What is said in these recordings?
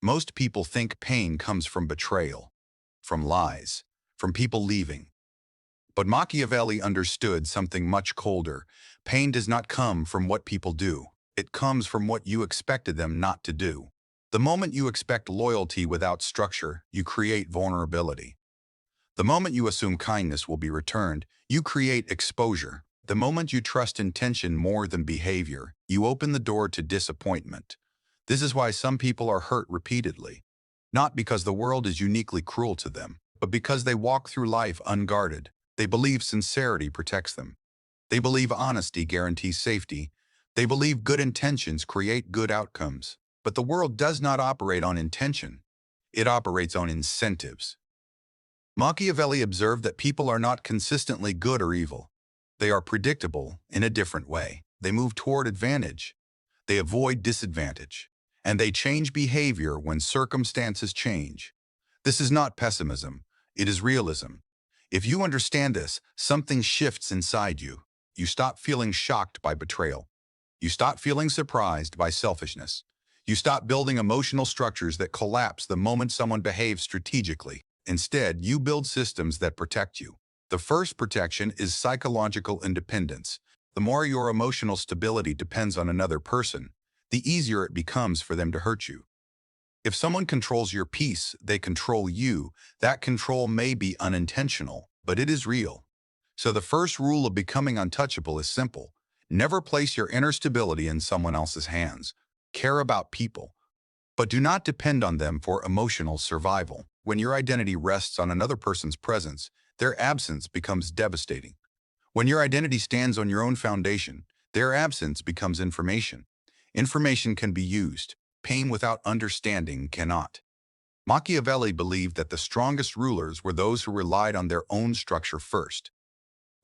Most people think pain comes from betrayal, from lies, from people leaving. But Machiavelli understood something much colder. Pain does not come from what people do. It comes from what you expected them not to do. The moment you expect loyalty without structure, you create vulnerability. The moment you assume kindness will be returned, you create exposure. The moment you trust intention more than behavior, you open the door to disappointment. This is why some people are hurt repeatedly. Not because the world is uniquely cruel to them, but because they walk through life unguarded. They believe sincerity protects them. They believe honesty guarantees safety. They believe good intentions create good outcomes. But the world does not operate on intention. It operates on incentives. Machiavelli observed that people are not consistently good or evil. They are predictable in a different way. They move toward advantage. They avoid disadvantage. And they change behavior when circumstances change. This is not pessimism. It is realism. If you understand this, something shifts inside you. You stop feeling shocked by betrayal. You stop feeling surprised by selfishness. You stop building emotional structures that collapse the moment someone behaves strategically. Instead, you build systems that protect you. The first protection is psychological independence. The more your emotional stability depends on another person, the easier it becomes for them to hurt you. If someone controls your peace, they control you. That control may be unintentional, but it is real. So the first rule of becoming untouchable is simple. Never place your inner stability in someone else's hands. Care about people, but do not depend on them for emotional survival. When your identity rests on another person's presence, their absence becomes devastating. When your identity stands on your own foundation, their absence becomes information. Information can be used. Pain without understanding cannot. Machiavelli believed that the strongest rulers were those who relied on their own structure first.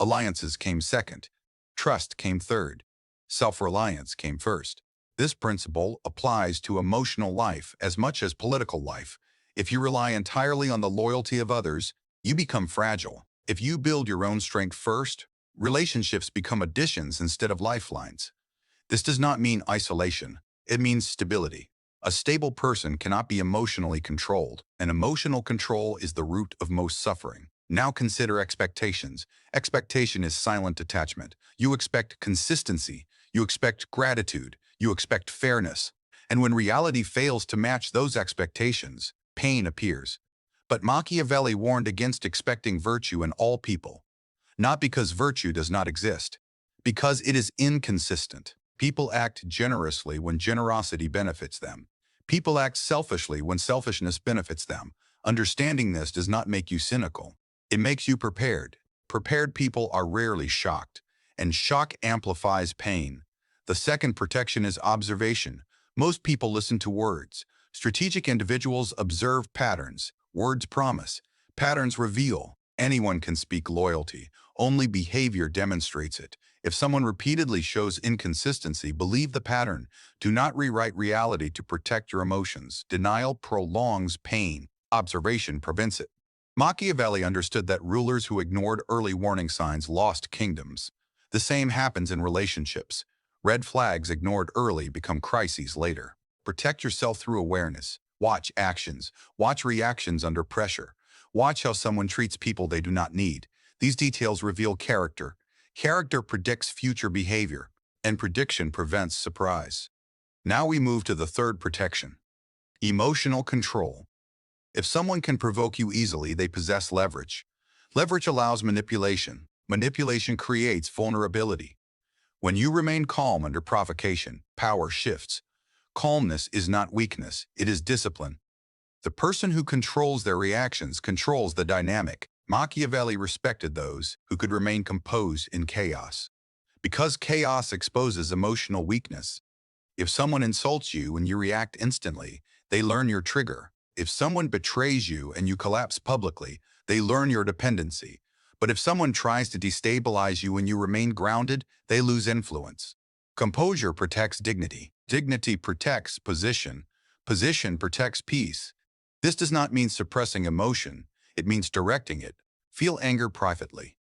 Alliances came second. Trust came third. Self-reliance came first. This principle applies to emotional life as much as political life. If you rely entirely on the loyalty of others, you become fragile. If you build your own strength first, relationships become additions instead of lifelines. This does not mean isolation. It means stability. A stable person cannot be emotionally controlled, and emotional control is the root of most suffering. Now consider expectations. Expectation is silent attachment. You expect consistency. You expect gratitude. You expect fairness. And when reality fails to match those expectations, pain appears. But Machiavelli warned against expecting virtue in all people. Not because virtue does not exist, because it is inconsistent. People act generously when generosity benefits them. People act selfishly when selfishness benefits them. Understanding this does not make you cynical. It makes you prepared. Prepared people are rarely shocked, and shock amplifies pain. The second protection is observation. Most people listen to words. Strategic individuals observe patterns. Words promise. Patterns reveal. Anyone can speak loyalty. Only behavior demonstrates it. If someone repeatedly shows inconsistency, believe the pattern. Do not rewrite reality to protect your emotions. Denial prolongs pain. Observation prevents it. Machiavelli understood that rulers who ignored early warning signs lost kingdoms. The same happens in relationships. Red flags ignored early become crises later. Protect yourself through awareness. Watch actions. Watch reactions under pressure. Watch how someone treats people they do not need. These details reveal character. Character predicts future behavior, and prediction prevents surprise. Now we move to the third protection. Emotional control. If someone can provoke you easily, they possess leverage. Leverage allows manipulation. Manipulation creates vulnerability. When you remain calm under provocation, power shifts. Calmness is not weakness, it is discipline. The person who controls their reactions controls the dynamic. Machiavelli respected those who could remain composed in chaos. Because chaos exposes emotional weakness. If someone insults you and you react instantly, they learn your trigger. If someone betrays you and you collapse publicly, they learn your dependency. But if someone tries to destabilize you and you remain grounded, they lose influence. Composure protects dignity. Dignity protects position. Position protects peace. This does not mean suppressing emotion. It means directing it. Feel anger privately.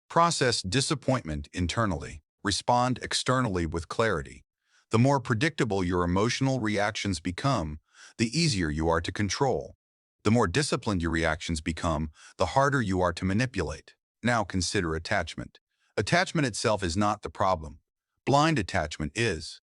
Process disappointment internally. Respond externally with clarity. The more predictable your emotional reactions become, the easier you are to control. The more disciplined your reactions become, the harder you are to manipulate. Now consider attachment. Attachment itself is not the problem. Blind attachment is.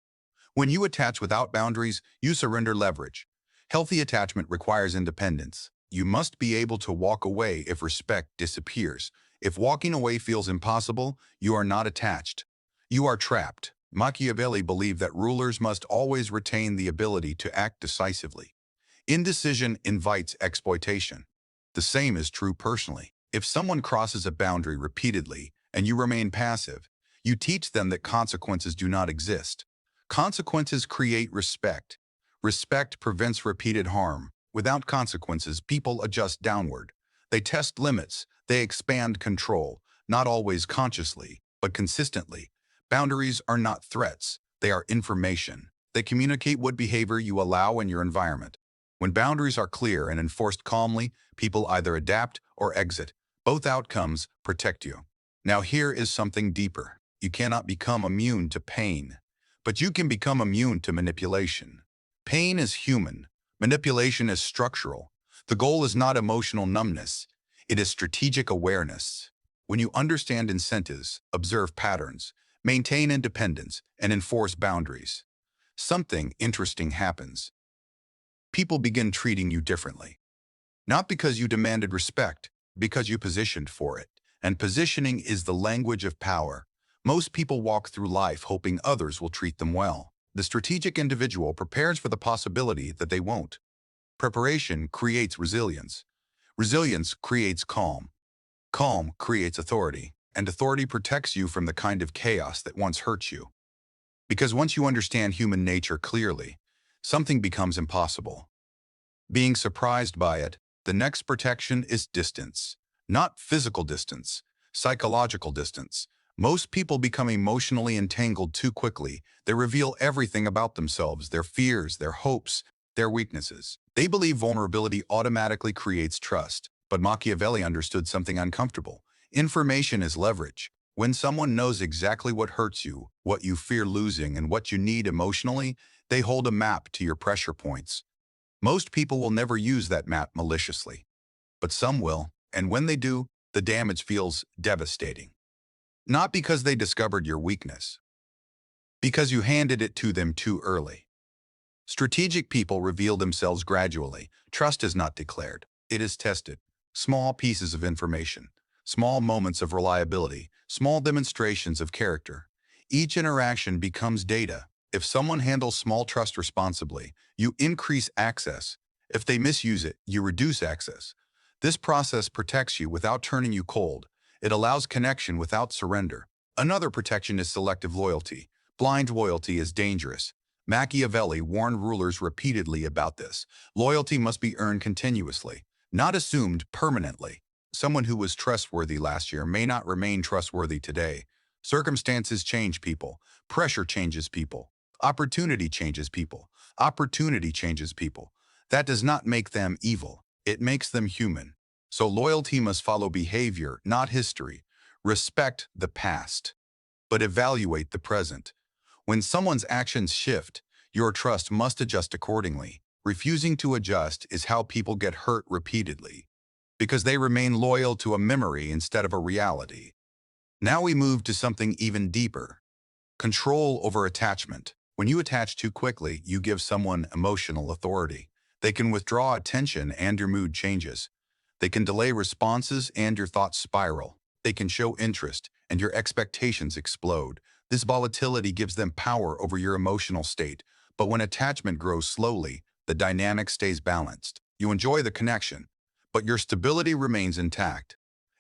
When you attach without boundaries, you surrender leverage. Healthy attachment requires independence. You must be able to walk away if respect disappears. If walking away feels impossible, you are not attached. You are trapped. Machiavelli believed that rulers must always retain the ability to act decisively. Indecision invites exploitation. The same is true personally. If someone crosses a boundary repeatedly and you remain passive, you teach them that consequences do not exist. Consequences create respect. Respect prevents repeated harm. Without consequences, people adjust downward. They test limits. They expand control, not always consciously, but consistently. Boundaries are not threats. They are information. They communicate what behavior you allow in your environment. When boundaries are clear and enforced calmly, people either adapt or exit. Both outcomes protect you. Now here is something deeper. You cannot become immune to pain, but you can become immune to manipulation. Pain is human. Manipulation is structural. The goal is not emotional numbness. It is strategic awareness. When you understand incentives, observe patterns, maintain independence, and enforce boundaries, something interesting happens. People begin treating you differently. Not because you demanded respect, because you positioned for it. And positioning is the language of power. Most people walk through life hoping others will treat them well. The strategic individual prepares for the possibility that they won't. Preparation creates resilience. Resilience creates calm. Calm creates authority. And authority protects you from the kind of chaos that once hurt you. Because once you understand human nature clearly, something becomes impossible. Being surprised by it, the next protection is distance. Not physical distance, psychological distance. Most people become emotionally entangled too quickly. They reveal everything about themselves, their fears, their hopes, their weaknesses. They believe vulnerability automatically creates trust. But Machiavelli understood something uncomfortable. Information is leverage. When someone knows exactly what hurts you, what you fear losing, and what you need emotionally, they hold a map to your pressure points. Most people will never use that map maliciously, but some will, and when they do, the damage feels devastating. Not because they discovered your weakness, because you handed it to them too early. Strategic people reveal themselves gradually. Trust is not declared, it is tested. Small pieces of information, small moments of reliability, small demonstrations of character. Each interaction becomes data. If someone handles small trust responsibly, you increase access. If they misuse it, you reduce access. This process protects you without turning you cold. It allows connection without surrender. Another protection is selective loyalty. Blind loyalty is dangerous. Machiavelli warned rulers repeatedly about this. Loyalty must be earned continuously, not assumed permanently. Someone who was trustworthy last year may not remain trustworthy today. Circumstances change people. Pressure changes people. Opportunity changes people. Opportunity changes people. That does not make them evil. It makes them human. So loyalty must follow behavior, not history. Respect the past, but evaluate the present. When someone's actions shift, your trust must adjust accordingly. Refusing to adjust is how people get hurt repeatedly, because they remain loyal to a memory instead of a reality. Now we move to something even deeper. Control over attachment. When you attach too quickly, you give someone emotional authority. They can withdraw attention and your mood changes. They can delay responses and your thoughts spiral. They can show interest and your expectations explode. This volatility gives them power over your emotional state. But when attachment grows slowly, the dynamic stays balanced. You enjoy the connection, but your stability remains intact.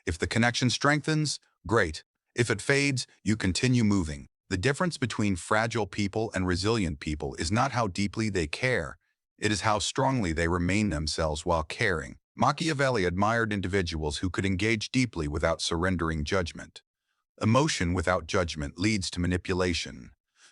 If the connection strengthens, great. If it fades, you continue moving. The difference between fragile people and resilient people is not how deeply they care. It is how strongly they remain themselves while caring. Machiavelli admired individuals who could engage deeply without surrendering judgment. Emotion without judgment leads to manipulation.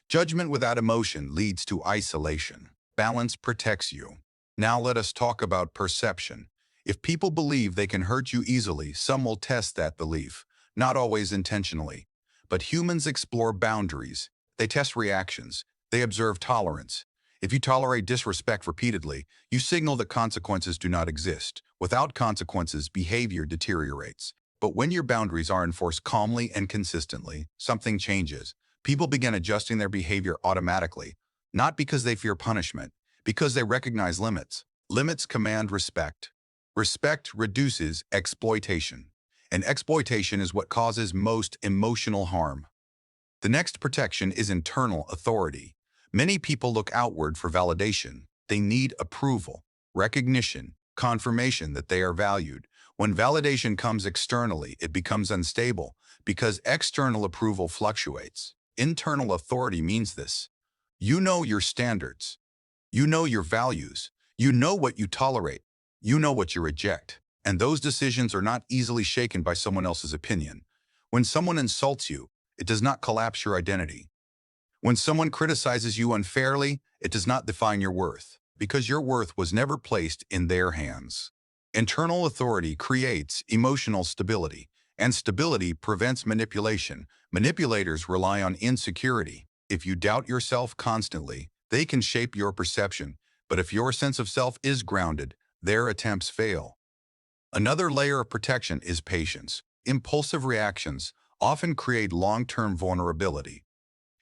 Judgment without emotion leads to isolation. Balance protects you. Now let us talk about perception. If people believe they can hurt you easily, some will test that belief, not always intentionally. But humans explore boundaries. They test reactions. They observe tolerance. If you tolerate disrespect repeatedly, you signal that consequences do not exist. Without consequences, behavior deteriorates. But when your boundaries are enforced calmly and consistently, something changes. People begin adjusting their behavior automatically, not because they fear punishment, because they recognize limits. Limits command respect. Respect reduces exploitation, and exploitation is what causes most emotional harm. The next protection is internal authority. Many people look outward for validation. They need approval, recognition, confirmation that they are valued. When validation comes externally, it becomes unstable because external approval fluctuates. Internal authority means this. You know your standards. You know your values. You know what you tolerate. You know what you reject. And those decisions are not easily shaken by someone else's opinion. When someone insults you, it does not collapse your identity. When someone criticizes you unfairly, it does not define your worth, because your worth was never placed in their hands. Internal authority creates emotional stability, and stability prevents manipulation. Manipulators rely on insecurity. If you doubt yourself constantly, they can shape your perception, but if your sense of self is grounded, their attempts fail. Another layer of protection is patience. Impulsive reactions often create long-term vulnerability.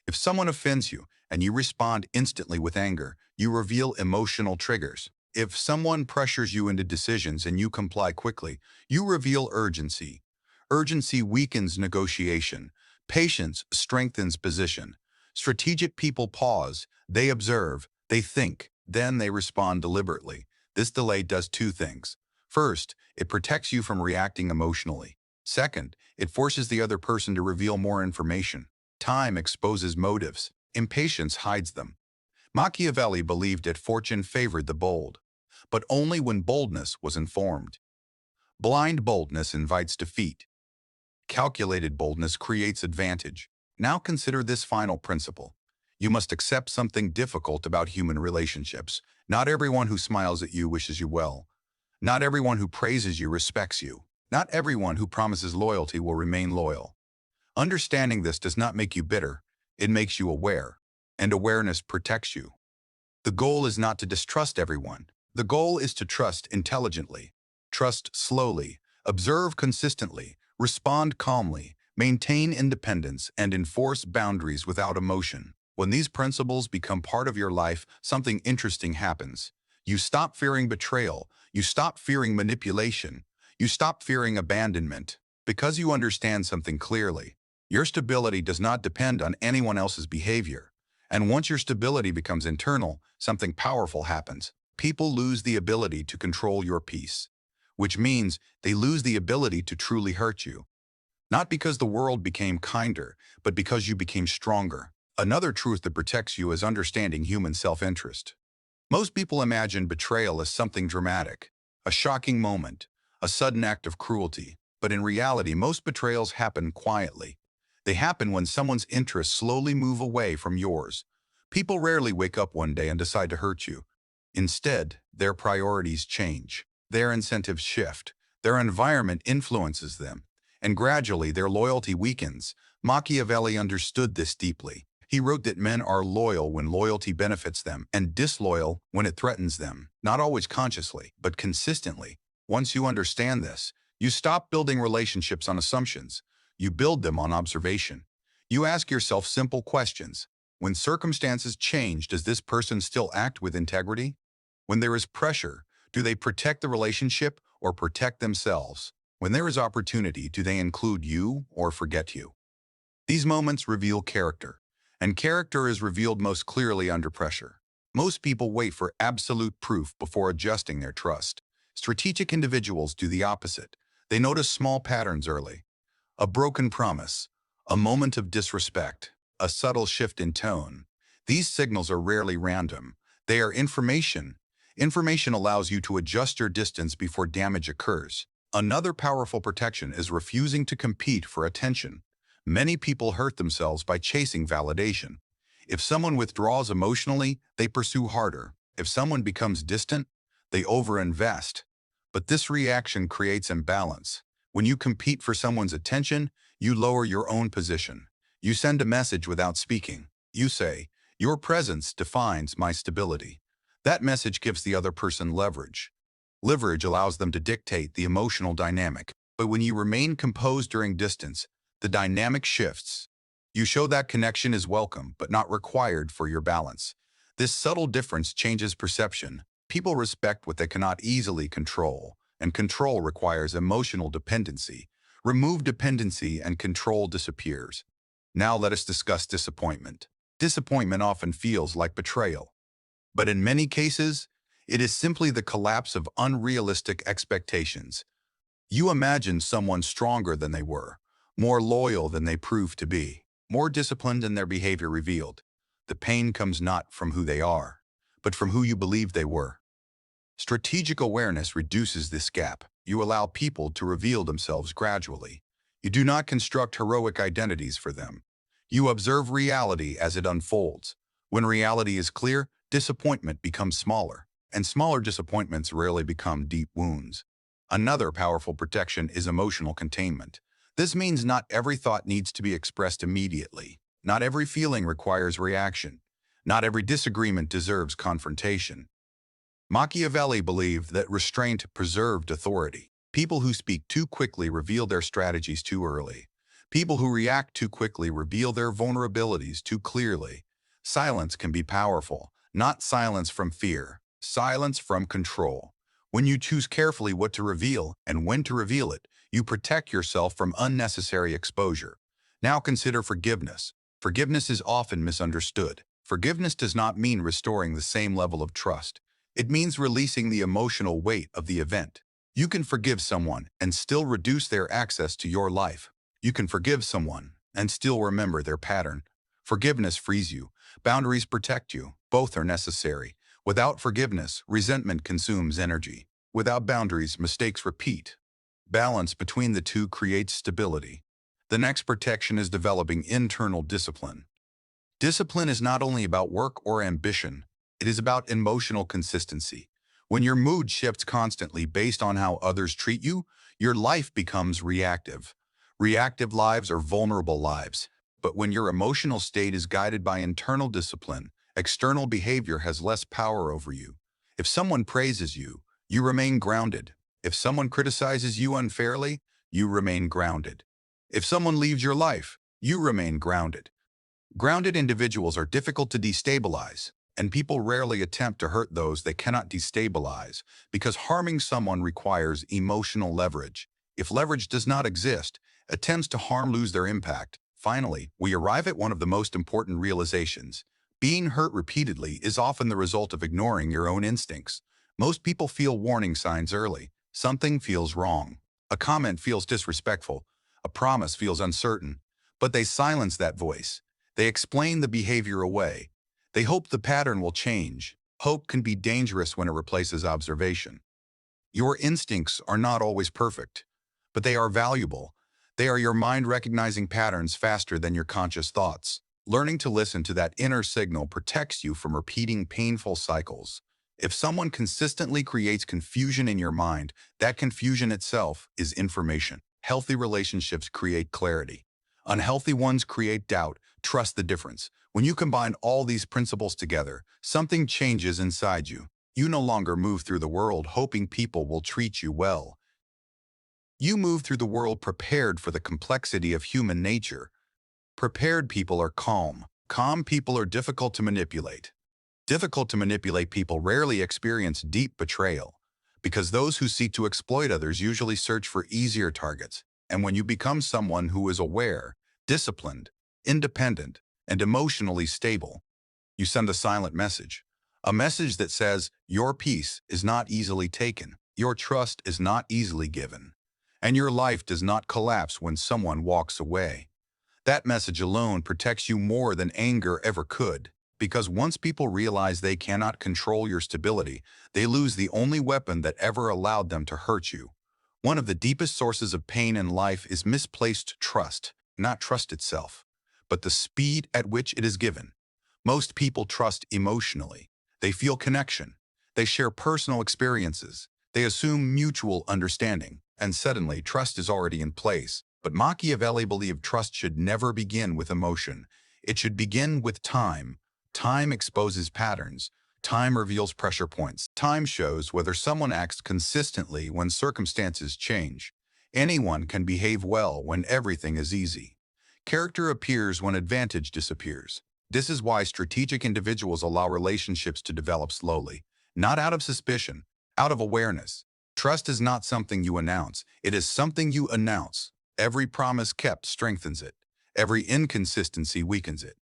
If someone offends you and you respond instantly with anger, you reveal emotional triggers. If someone pressures you into decisions and you comply quickly, you reveal urgency. Urgency weakens negotiation. Patience strengthens position. Strategic people pause, they observe, they think, then they respond deliberately. This delay does two things. First, it protects you from reacting emotionally. Second, it forces the other person to reveal more information. Time exposes motives. Impatience hides them. Machiavelli believed that fortune favored the bold, but only when boldness was informed. Blind boldness invites defeat. Calculated boldness creates advantage. Now consider this final principle. You must accept something difficult about human relationships. Not everyone who smiles at you wishes you well. Not everyone who praises you respects you. Not everyone who promises loyalty will remain loyal. Understanding this does not make you bitter, it makes you aware, and awareness protects you. The goal is not to distrust everyone. The goal is to trust intelligently, trust slowly, observe consistently, respond calmly, maintain independence, and enforce boundaries without emotion. When these principles become part of your life, something interesting happens. You stop fearing betrayal, you stop fearing manipulation, you stop fearing abandonment, because you understand something clearly. Your stability does not depend on anyone else's behavior. And once your stability becomes internal, something powerful happens. People lose the ability to control your peace, which means they lose the ability to truly hurt you. Not because the world became kinder, but because you became stronger. Another truth that protects you is understanding human self-interest. Most people imagine betrayal as something dramatic, a shocking moment, a sudden act of cruelty. But in reality, most betrayals happen quietly. They happen when someone's interests slowly move away from yours. People rarely wake up one day and decide to hurt you. Instead, their priorities change. Their incentives shift. Their environment influences them. And gradually, their loyalty weakens. Machiavelli understood this deeply. He wrote that men are loyal when loyalty benefits them and disloyal when it threatens them, not always consciously, but consistently. Once you understand this, you stop building relationships on assumptions. You build them on observation. You ask yourself simple questions. When circumstances change, does this person still act with integrity? When there is pressure, do they protect the relationship or protect themselves? When there is opportunity, do they include you or forget you? These moments reveal character, and character is revealed most clearly under pressure. Most people wait for absolute proof before adjusting their trust. Strategic individuals do the opposite. They notice small patterns early. A broken promise, a moment of disrespect, a subtle shift in tone. These signals are rarely random. They are information. Information allows you to adjust your distance before damage occurs. Another powerful protection is refusing to compete for attention. Many people hurt themselves by chasing validation. If someone withdraws emotionally, they pursue harder. If someone becomes distant, they overinvest. But this reaction creates imbalance. When you compete for someone's attention, you lower your own position. You send a message without speaking. You say, Your presence defines my stability. That message gives the other person leverage. Leverage allows them to dictate the emotional dynamic. But when you remain composed during distance, the dynamic shifts. You show that connection is welcome but not required for your balance. This subtle difference changes perception. People respect what they cannot easily control, and control requires emotional dependency. Remove dependency and control disappears. Now let us discuss disappointment. Disappointment often feels like betrayal, but in many cases, it is simply the collapse of unrealistic expectations. You imagine someone stronger than they were, more loyal than they proved to be, more disciplined than their behavior revealed. The pain comes not from who they are, but from who you believed they were. Strategic awareness reduces this gap. You allow people to reveal themselves gradually. You do not construct heroic identities for them. You observe reality as it unfolds. When reality is clear, disappointment becomes smaller, and smaller disappointments rarely become deep wounds. Another powerful protection is emotional containment. This means not every thought needs to be expressed immediately. Not every feeling requires reaction. Not every disagreement deserves confrontation. Machiavelli believed that restraint preserved authority. People who speak too quickly reveal their strategies too early. People who react too quickly reveal their vulnerabilities too clearly. Silence can be powerful, not silence from fear, silence from control. When you choose carefully what to reveal and when to reveal it, you protect yourself from unnecessary exposure. Now consider forgiveness. Forgiveness is often misunderstood. Forgiveness does not mean restoring the same level of trust. It means releasing the emotional weight of the event. You can forgive someone and still reduce their access to your life. You can forgive someone and still remember their pattern. Forgiveness frees you. Boundaries protect you. Both are necessary. Without forgiveness, resentment consumes energy. Without boundaries, mistakes repeat. Balance between the two creates stability. The next protection is developing internal discipline. Discipline is not only about work or ambition, it is about emotional consistency. When your mood shifts constantly based on how others treat you, your life becomes reactive. Reactive lives are vulnerable lives. But when your emotional state is guided by internal discipline, external behavior has less power over you. If someone praises you, you remain grounded. If someone criticizes you unfairly, you remain grounded. If someone leaves your life, you remain grounded. Grounded individuals are difficult to destabilize, and people rarely attempt to hurt those they cannot destabilize because harming someone requires emotional leverage. If leverage does not exist, attempts to harm lose their impact. Finally, we arrive at one of the most important realizations. Being hurt repeatedly is often the result of ignoring your own instincts. Most people feel warning signs early. Something feels wrong. A comment feels disrespectful. A promise feels uncertain. But they silence that voice. They explain the behavior away. They hope the pattern will change. Hope can be dangerous when it replaces observation. Your instincts are not always perfect, but they are valuable. They are your mind recognizing patterns faster than your conscious thoughts. Learning to listen to that inner signal protects you from repeating painful cycles. If someone consistently creates confusion in your mind, that confusion itself is information. Healthy relationships create clarity. Unhealthy ones create doubt. Trust the difference. When you combine all these principles together, something changes inside you. You no longer move through the world hoping people will treat you well. You move through the world prepared for the complexity of human nature. Prepared people are calm. Calm people are difficult to manipulate. Difficult to manipulate people rarely experience deep betrayal, because those who seek to exploit others usually search for easier targets. And when you become someone who is aware, disciplined, independent, and emotionally stable, you send a silent message. A message that says, your peace is not easily taken, your trust is not easily given, and your life does not collapse when someone walks away. That message alone protects you more than anger ever could, because once people realize they cannot control your stability, they lose the only weapon that ever allowed them to hurt you. One of the deepest sources of pain in life is misplaced trust, not trust itself, but the speed at which it is given. Most people trust emotionally. They feel connection. They share personal experiences. They assume mutual understanding, and suddenly trust is already in place. But Machiavelli believed trust should never begin with emotion. It should begin with time. Time exposes patterns. Time reveals pressure points. Time shows whether someone acts consistently when circumstances change. Anyone can behave well when everything is easy. Character appears when advantage disappears. This is why strategic individuals allow relationships to develop slowly, not out of suspicion, out of awareness. Trust is not something you announce, it is something you announce. Every promise kept strengthens it. Every inconsistency weakens it.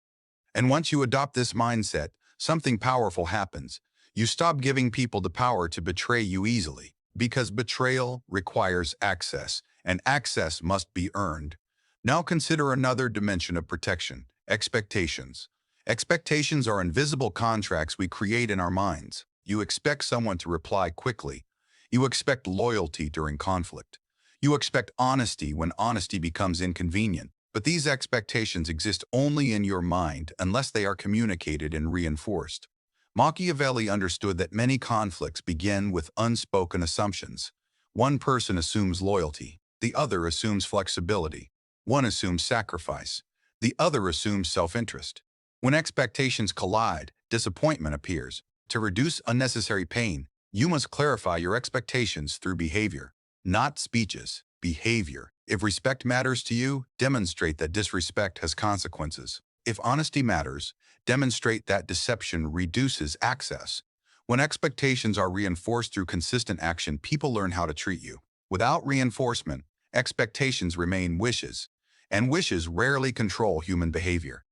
And once you adopt this mindset, something powerful happens. You stop giving people the power to betray you easily, because betrayal requires access, and access must be earned. Now consider another dimension of protection: expectations. Expectations are invisible contracts we create in our minds. You expect someone to reply quickly. You expect loyalty during conflict. You expect honesty when honesty becomes inconvenient. But these expectations exist only in your mind unless they are communicated and reinforced. Machiavelli understood that many conflicts begin with unspoken assumptions. One person assumes loyalty, the other assumes flexibility. One assumes sacrifice, the other assumes self-interest. When expectations collide, disappointment appears. To reduce unnecessary pain, you must clarify your expectations through behavior, not speeches, behavior. If respect matters to you, demonstrate that disrespect has consequences. If honesty matters, demonstrate that deception reduces access. When expectations are reinforced through consistent action, people learn how to treat you. Without reinforcement, expectations remain wishes, and wishes rarely control human behavior.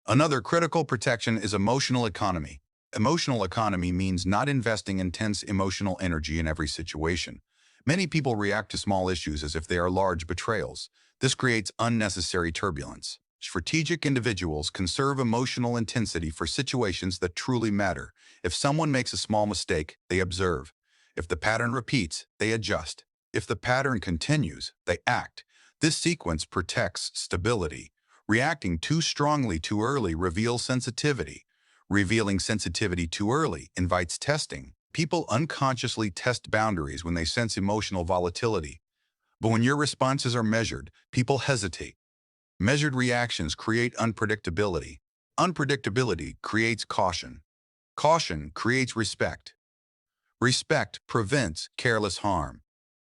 Another critical protection is emotional economy. Emotional economy means not investing intense emotional energy in every situation. Many people react to small issues as if they are large betrayals. This creates unnecessary turbulence. Strategic individuals conserve emotional intensity for situations that truly matter. If someone makes a small mistake, they observe. If the pattern repeats, they adjust. If the pattern continues, they act. This sequence protects stability. Reacting too strongly too early reveals sensitivity. Revealing sensitivity too early invites testing. People unconsciously test boundaries when they sense emotional volatility. But when your responses are measured, people hesitate. Measured reactions create unpredictability. Unpredictability creates caution. Caution creates respect. Respect prevents careless harm.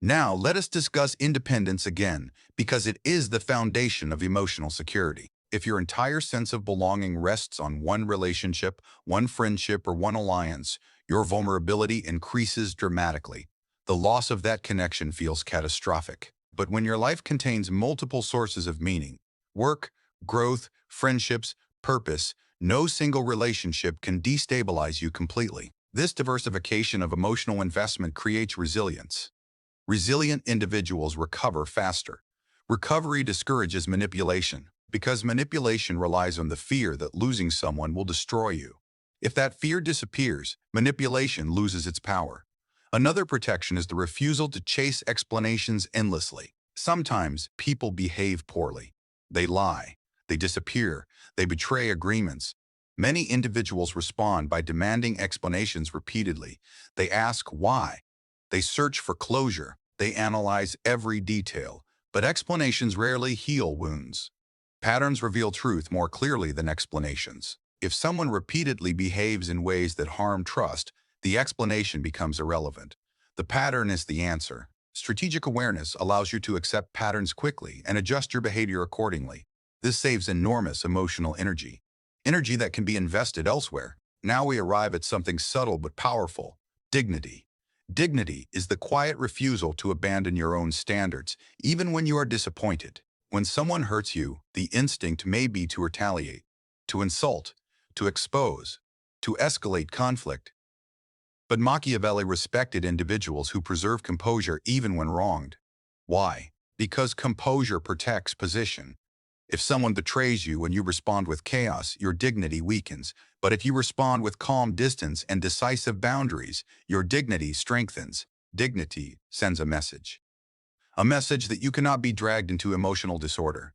Now, let us discuss independence again, because it is the foundation of emotional security. If your entire sense of belonging rests on one relationship, one friendship, or one alliance, your vulnerability increases dramatically. The loss of that connection feels catastrophic. But when your life contains multiple sources of meaning, work, growth, friendships, purpose, no single relationship can destabilize you completely. This diversification of emotional investment creates resilience. Resilient individuals recover faster. Recovery discourages manipulation, because manipulation relies on the fear that losing someone will destroy you. If that fear disappears, manipulation loses its power. Another protection is the refusal to chase explanations endlessly. Sometimes people behave poorly. They lie. They disappear. They betray agreements. Many individuals respond by demanding explanations repeatedly. They ask why. They search for closure. They analyze every detail. But explanations rarely heal wounds. Patterns reveal truth more clearly than explanations. If someone repeatedly behaves in ways that harm trust, the explanation becomes irrelevant. The pattern is the answer. Strategic awareness allows you to accept patterns quickly and adjust your behavior accordingly. This saves enormous emotional energy, energy that can be invested elsewhere. Now we arrive at something subtle but powerful: dignity. Dignity is the quiet refusal to abandon your own standards, even when you are disappointed. When someone hurts you, the instinct may be to retaliate, to insult, to expose, to escalate conflict. But Machiavelli respected individuals who preserve composure even when wronged. Why? Because composure protects position. If someone betrays you and you respond with chaos, your dignity weakens. But if you respond with calm distance and decisive boundaries, your dignity strengthens. Dignity sends a message. A message that you cannot be dragged into emotional disorder.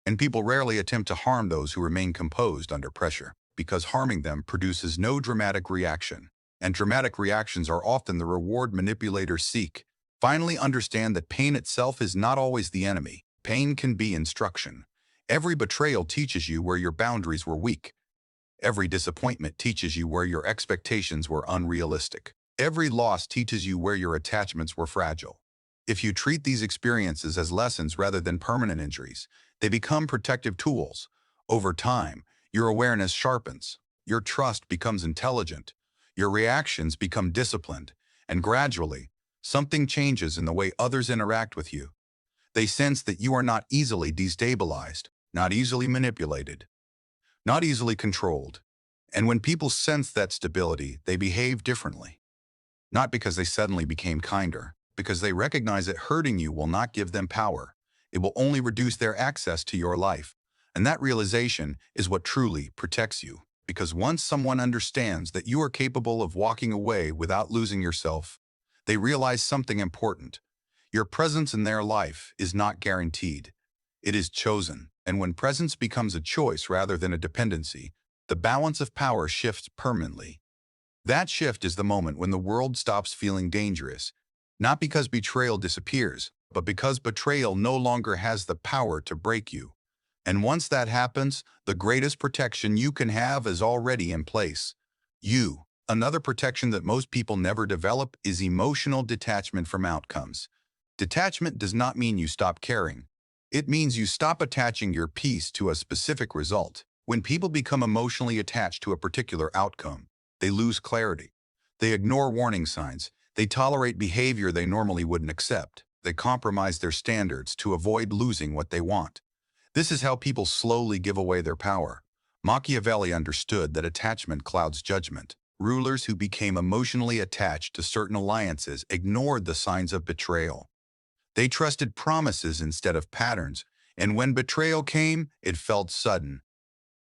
And people rarely attempt to harm those who remain composed under pressure, because harming them produces no dramatic reaction. And dramatic reactions are often the reward manipulators seek. Finally, understand that pain itself is not always the enemy. Pain can be instruction. Every betrayal teaches you where your boundaries were weak. Every disappointment teaches you where your expectations were unrealistic. Every loss teaches you where your attachments were fragile. If you treat these experiences as lessons rather than permanent injuries, they become protective tools. Over time, your awareness sharpens, your trust becomes intelligent, your reactions become disciplined, and gradually, something changes in the way others interact with you. They sense that you are not easily destabilized, not easily manipulated, not easily controlled. And when people sense that stability, they behave differently. Not because they suddenly became kinder, because they recognize that hurting you will not give them power. It will only reduce their access to your life. And that realization is what truly protects you. Because once someone understands that you are capable of walking away without losing yourself, they realize something important. Your presence in their life is not guaranteed. It is chosen. And when presence becomes a choice rather than a dependency, the balance of power shifts permanently. That shift is the moment when the world stops feeling dangerous, not because betrayal disappears, but because betrayal no longer has the power to break you. And once that happens, the greatest protection you can have is already in place. You. Another protection that most people never develop is emotional detachment from outcomes. Detachment does not mean you stop caring. It means you stop attaching your peace to a specific result. When people become emotionally attached to a particular outcome, they lose clarity. They ignore warning signs. They tolerate behavior they normally wouldn't accept. They compromise their standards to avoid losing what they want. This is how people slowly give away their power. Machiavelli understood that attachment clouds judgment. Rulers who became emotionally attached to certain alliances ignored the signs of betrayal. They trusted promises instead of patterns, and when betrayal came, it felt sudden.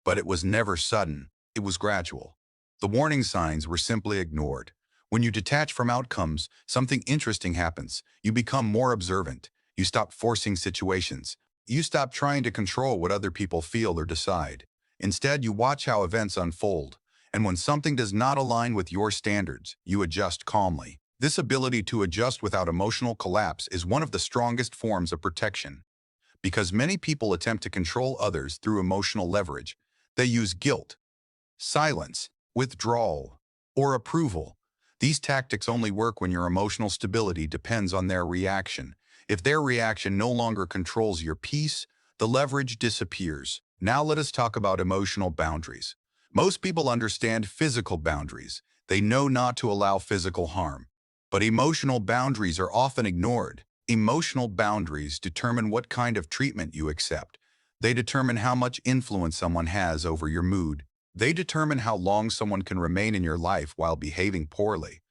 But it was never sudden, it was gradual. The warning signs were simply ignored. When you detach from outcomes, something interesting happens. You become more observant. You stop forcing situations. You stop trying to control what other people feel or decide. Instead, you watch how events unfold. And when something does not align with your standards, you adjust calmly. This ability to adjust without emotional collapse is one of the strongest forms of protection. Because many people attempt to control others through emotional leverage, they use guilt, silence, withdrawal, or approval. These tactics only work when your emotional stability depends on their reaction. If their reaction no longer controls your peace, the leverage disappears. Now let us talk about emotional boundaries. Most people understand physical boundaries. They know not to allow physical harm. But emotional boundaries are often ignored. Emotional boundaries determine what kind of treatment you accept. They determine how much influence someone has over your mood. They determine how long someone can remain in your life while behaving poorly.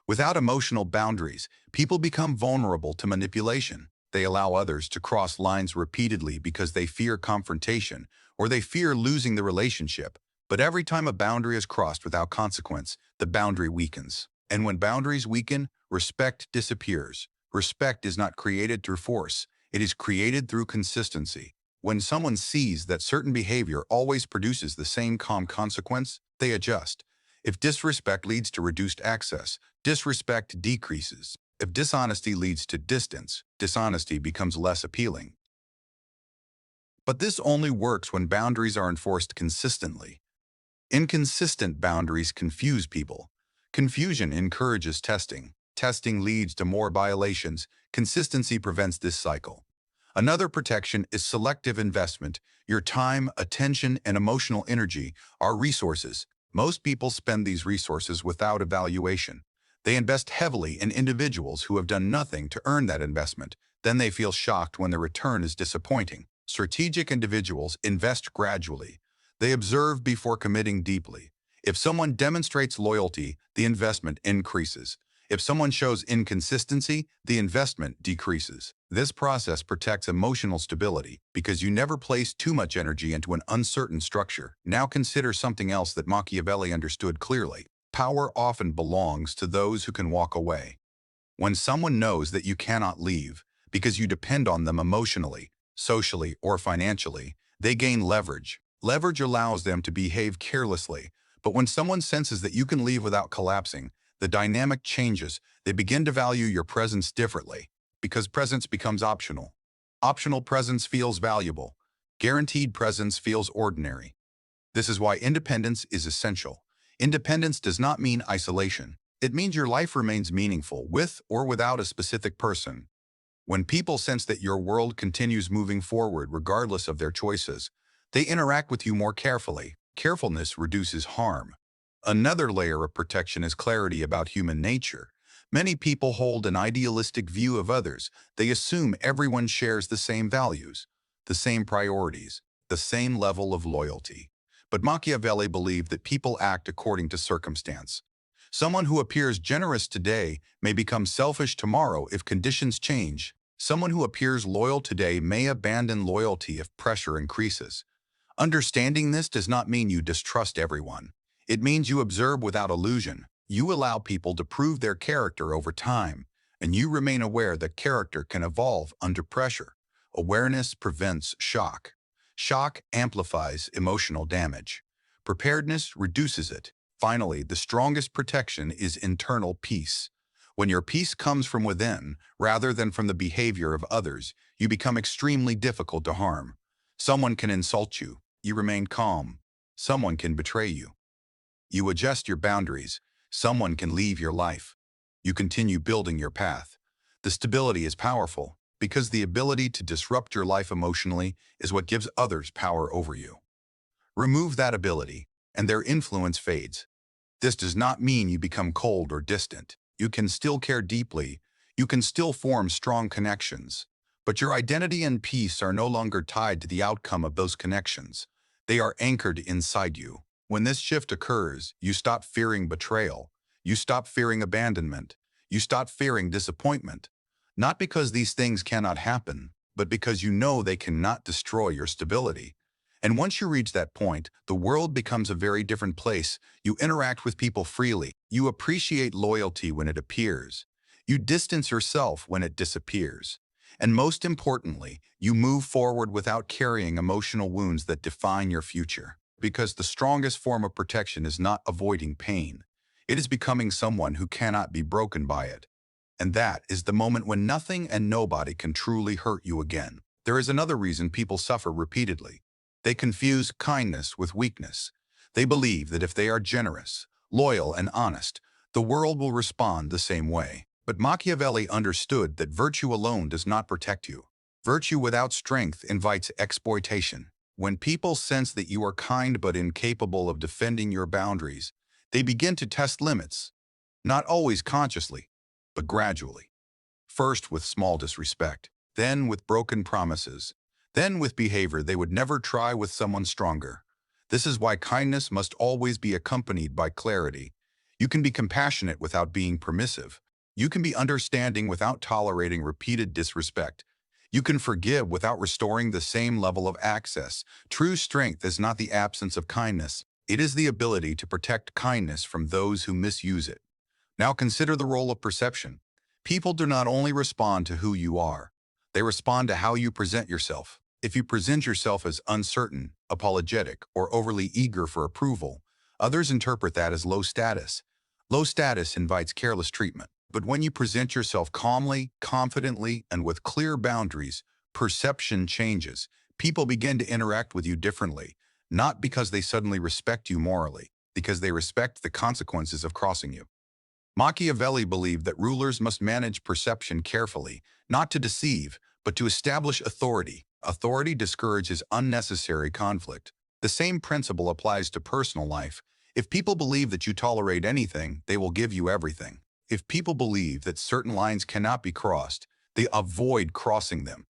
Without emotional boundaries, people become vulnerable to manipulation. They allow others to cross lines repeatedly because they fear confrontation or they fear losing the relationship. But every time a boundary is crossed without consequence, the boundary weakens. And when boundaries weaken, respect disappears. Respect is not created through force. It is created through consistency. When someone sees that certain behavior always produces the same calm consequence, they adjust. If disrespect leads to reduced access, disrespect decreases. If dishonesty leads to distance, dishonesty becomes less appealing. But this only works when boundaries are enforced consistently. Inconsistent boundaries confuse people. Confusion encourages testing. Testing leads to more violations. Consistency prevents this cycle. Another protection is selective investment. Your time, attention, and emotional energy are resources. Most people spend these resources without evaluation. They invest heavily in individuals who have done nothing to earn that investment. Then they feel shocked when the return is disappointing. Strategic individuals invest gradually. They observe before committing deeply. If someone demonstrates loyalty, the investment increases. If someone shows inconsistency, the investment decreases. This process protects emotional stability because you never place too much energy into an uncertain structure. Now consider something else that Machiavelli understood clearly. Power often belongs to those who can walk away. When someone knows that you cannot leave because you depend on them emotionally, socially, or financially, they gain leverage. Leverage allows them to behave carelessly. But when someone senses that you can leave without collapsing, the dynamic changes. They begin to value your presence differently because presence becomes optional. Optional presence feels valuable. Guaranteed presence feels ordinary. This is why independence is essential. Independence does not mean isolation. It means your life remains meaningful with or without a specific person. When people sense that your world continues moving forward regardless of their choices, they interact with you more carefully. Carefulness reduces harm. Another layer of protection is clarity about human nature. Many people hold an idealistic view of others. They assume everyone shares the same values, the same priorities, the same level of loyalty. But Machiavelli believed that people act according to circumstance. Someone who appears generous today may become selfish tomorrow if conditions change. Someone who appears loyal today may abandon loyalty if pressure increases. Understanding this does not mean you distrust everyone. It means you observe without illusion. You allow people to prove their character over time, and you remain aware that character can evolve under pressure. Awareness prevents shock. Shock amplifies emotional damage. Preparedness reduces it. Finally, the strongest protection is internal peace. When your peace comes from within, rather than from the behavior of others, you become extremely difficult to harm. Someone can insult you. You remain calm. Someone can betray you. You adjust your boundaries. Someone can leave your life. You continue building your path. The stability is powerful because the ability to disrupt your life emotionally is what gives others power over you. Remove that ability, and their influence fades. This does not mean you become cold or distant. You can still care deeply. You can still form strong connections. But your identity and peace are no longer tied to the outcome of those connections. They are anchored inside you. When this shift occurs, you stop fearing betrayal. You stop fearing abandonment. You stop fearing disappointment. Not because these things cannot happen, but because you know they cannot destroy your stability. And once you reach that point, the world becomes a very different place. You interact with people freely. You appreciate loyalty when it appears. You distance yourself when it disappears. And most importantly, you move forward without carrying emotional wounds that define your future. Because the strongest form of protection is not avoiding pain. It is becoming someone who cannot be broken by it. And that is the moment when nothing and nobody can truly hurt you again. There is another reason people suffer repeatedly. They confuse kindness with weakness. They believe that if they are generous, loyal, and honest, the world will respond the same way. But Machiavelli understood that virtue alone does not protect you. Virtue without strength invites exploitation. When people sense that you are kind but incapable of defending your boundaries, they begin to test limits, not always consciously, but gradually. First with small disrespect, then with broken promises, then with behavior they would never try with someone stronger. This is why kindness must always be accompanied by clarity. You can be compassionate without being permissive. You can be understanding without tolerating repeated disrespect. You can forgive without restoring the same level of access. True strength is not the absence of kindness. It is the ability to protect kindness from those who misuse it. Now consider the role of perception. People do not only respond to who you are, they respond to how you present yourself. If you present yourself as uncertain, apologetic, or overly eager for approval, others interpret that as low status. Low status invites careless treatment. But when you present yourself calmly, confidently, and with clear boundaries, perception changes. People begin to interact with you differently, not because they suddenly respect you morally, because they respect the consequences of crossing you. Machiavelli believed that rulers must manage perception carefully, not to deceive, but to establish authority. Authority discourages unnecessary conflict. The same principle applies to personal life. If people believe that you tolerate anything, they will give you everything. If people believe that certain lines cannot be crossed, they avoid crossing them.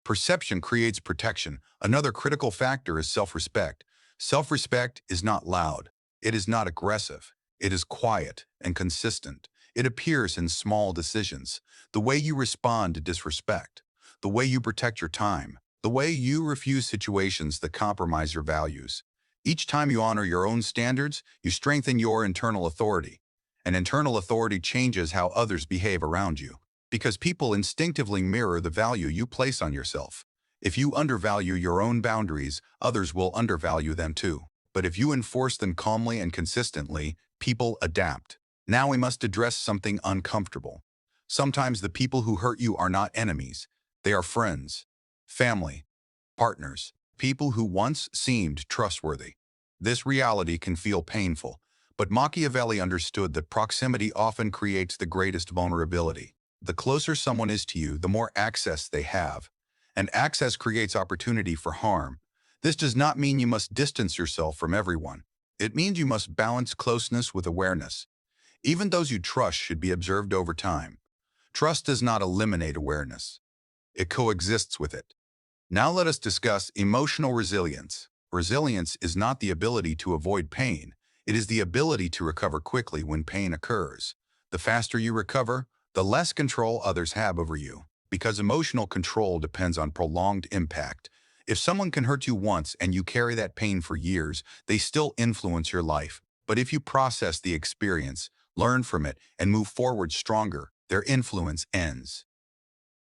Perception creates protection. Another critical factor is self-respect. Self-respect is not loud. It is not aggressive. It is quiet and consistent. It appears in small decisions. The way you respond to disrespect. The way you protect your time. The way you refuse situations that compromise your values. Each time you honor your own standards, you strengthen your internal authority. And internal authority changes how others behave around you. Because people instinctively mirror the value you place on yourself. If you undervalue your own boundaries, others will undervalue them too. But if you enforce them calmly and consistently, people adapt. Now we must address something uncomfortable. Sometimes the people who hurt you are not enemies. They are friends, family, partners, people who once seemed trustworthy. This reality can feel painful, but Machiavelli understood that proximity often creates the greatest vulnerability. The closer someone is to you, the more access they have, and access creates opportunity for harm. This does not mean you must distance yourself from everyone. It means you must balance closeness with awareness. Even those you trust should be observed over time. Trust does not eliminate awareness. It coexists with it. Now let us discuss emotional resilience. Resilience is not the ability to avoid pain. It is the ability to recover quickly when pain occurs. The faster you recover, the less control others have over you, because emotional control depends on prolonged impact. If someone can hurt you once and you carry that pain for years, they still influence your life. But if you process the experience, learn from it, and move forward stronger, their influence ends.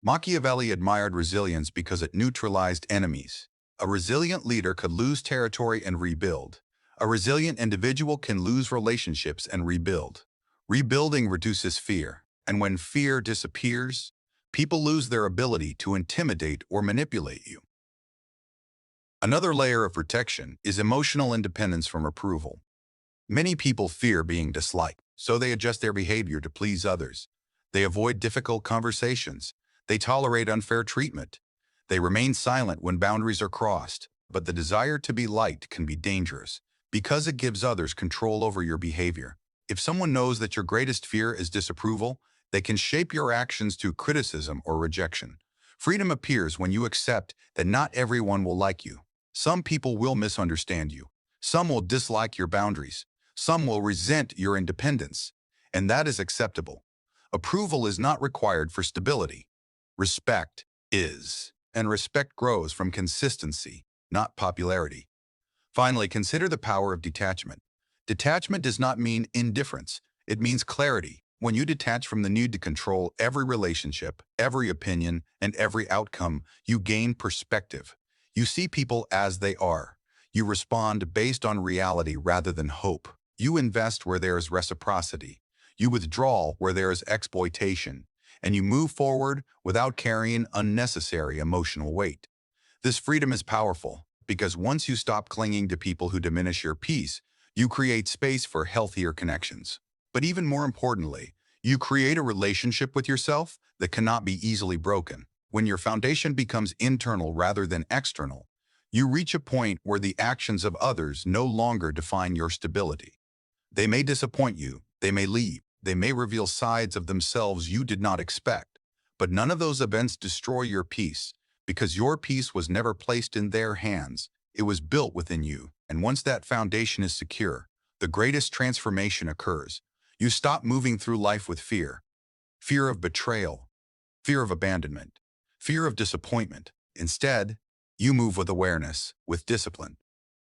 Machiavelli admired resilience because it neutralized enemies. A resilient leader could lose territory and rebuild. A resilient individual can lose relationships and rebuild. Rebuilding reduces fear, and when fear disappears, people lose their ability to intimidate or manipulate you. Another layer of protection is emotional independence from approval. Many people fear being disliked, so they adjust their behavior to please others. They avoid difficult conversations. They tolerate unfair treatment. They remain silent when boundaries are crossed. But the desire to be liked can be dangerous because it gives others control over your behavior. If someone knows that your greatest fear is disapproval, they can shape your actions through criticism or rejection. Freedom appears when you accept that not everyone will like you. Some people will misunderstand you. Some will dislike your boundaries. Some will resent your independence, and that is acceptable. Approval is not required for stability. Respect is, and respect grows from consistency, not popularity. Finally, consider the power of detachment. Detachment does not mean indifference. It means clarity. When you detach from the need to control every relationship, every opinion, and every outcome, you gain perspective. You see people as they are. You respond based on reality rather than hope. You invest where there is reciprocity. You withdraw where there is exploitation. And you move forward without carrying unnecessary emotional weight. This freedom is powerful because once you stop clinging to people who diminish your peace, you create space for healthier connections. But even more importantly, you create a relationship with yourself that cannot be easily broken. When your foundation becomes internal rather than external, you reach a point where the actions of others no longer define your stability. They may disappoint you, they may leave, they may reveal sides of themselves you did not expect, but none of those events destroy your peace, because your peace was never placed in their hands. It was built within you, and once that foundation is secure, the greatest transformation occurs. You stop moving through life with fear. Fear of betrayal, fear of abandonment, fear of disappointment. Instead, you move with awareness, with discipline,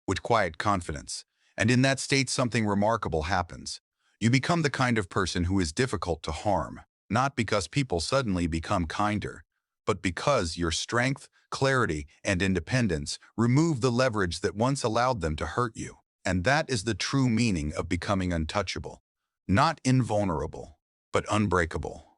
with quiet confidence. And in that state, something remarkable happens. You become the kind of person who is difficult to harm, not because people suddenly become kinder, but because your strength, clarity, and independence remove the leverage that once allowed them to hurt you. And that is the true meaning of becoming untouchable. Not invulnerable, but unbreakable.